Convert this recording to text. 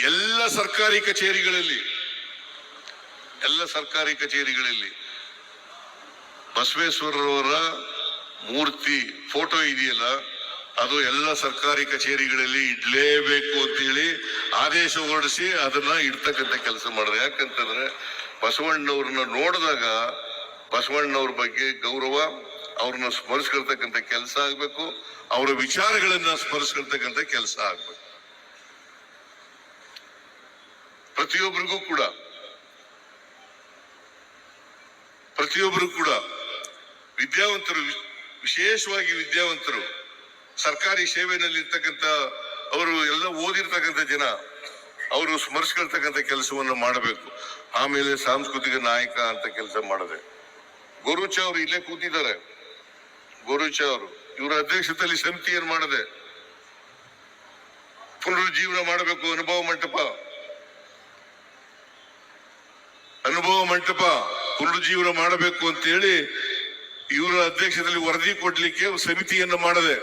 ಎಲ್ಲ ಸರ್ಕಾರಿ ಕಚೇರಿಗಳಲ್ಲಿ ಬಸವೇಶ್ವರರವರ ಮೂರ್ತಿ ಫೋಟೋ ಇದೆಯಲ್ಲ, ಅದು ಎಲ್ಲ ಸರ್ಕಾರಿ ಕಚೇರಿಗಳಲ್ಲಿ ಇಡ್ಲೇಬೇಕು ಅಂತೇಳಿ ಆದೇಶ ಹೊರಡಿಸಿ ಅದನ್ನ ಇಡ್ತಕ್ಕಂಥ ಕೆಲಸ ಮಾಡಿದ್ರೆ. ಯಾಕಂತಂದ್ರೆ ಬಸವಣ್ಣವ್ರನ್ನ ನೋಡಿದಾಗ ಬಸವಣ್ಣವ್ರ ಬಗ್ಗೆ ಗೌರವ, ಅವ್ರನ್ನ ಸ್ಮರಿಸ್ಕೊಳ್ತಕ್ಕಂಥ ಕೆಲಸ ಆಗ್ಬೇಕು, ಅವರ ವಿಚಾರಗಳನ್ನ ಸ್ಮರಿಸ್ಕೊಳ್ತಕ್ಕಂಥ ಕೆಲಸ ಆಗ್ಬೇಕು. ಪ್ರತಿಯೊಬ್ಬರಿಗೂ ಕೂಡ ವಿದ್ಯಾವಂತರು, ವಿಶೇಷವಾಗಿ ವಿದ್ಯಾವಂತರು, ಸರ್ಕಾರಿ ಸೇವೆಯಲ್ಲಿ ಇರ್ತಕ್ಕಂಥ ಅವರು ಎಲ್ಲ ಓದಿರ್ತಕ್ಕಂಥ ಜನ, ಅವರು ಸ್ಮರಿಸ್ಕೊಳ್ತಕ್ಕಂಥ ಕೆಲಸವನ್ನು ಮಾಡಬೇಕು. ಆಮೇಲೆ ಸಾಂಸ್ಕೃತಿಕ ನಾಯಕ ಅಂತ ಕೆಲಸ ಮಾಡಿದೆ. ಗೋರುಚ ಅವರು ಇಲ್ಲೇ ಕೂತಿದ್ದಾರೆ. ಗೋರುಚ ಅವರು ಇವರ ಅಧ್ಯಕ್ಷತೆಯಲ್ಲಿ ಸಮಿತಿಯನ್ನು ಮಾಡಿದೆ. ಪುನರುಜ್ಜೀವನ ಮಾಡಬೇಕು, ಅನುಭವ ಮಂಟಪ ಪುನರುಜ್ಜೀವನ ಮಾಡಬೇಕು ಅಂತ ಹೇಳಿ ಇವರ ಅಧ್ಯಕ್ಷತೆಯಲ್ಲಿ ವರದಿ ಕೊಡ್ಲಿಕ್ಕೆ ಸಮಿತಿಯನ್ನು ಮಾಡಿದೆ.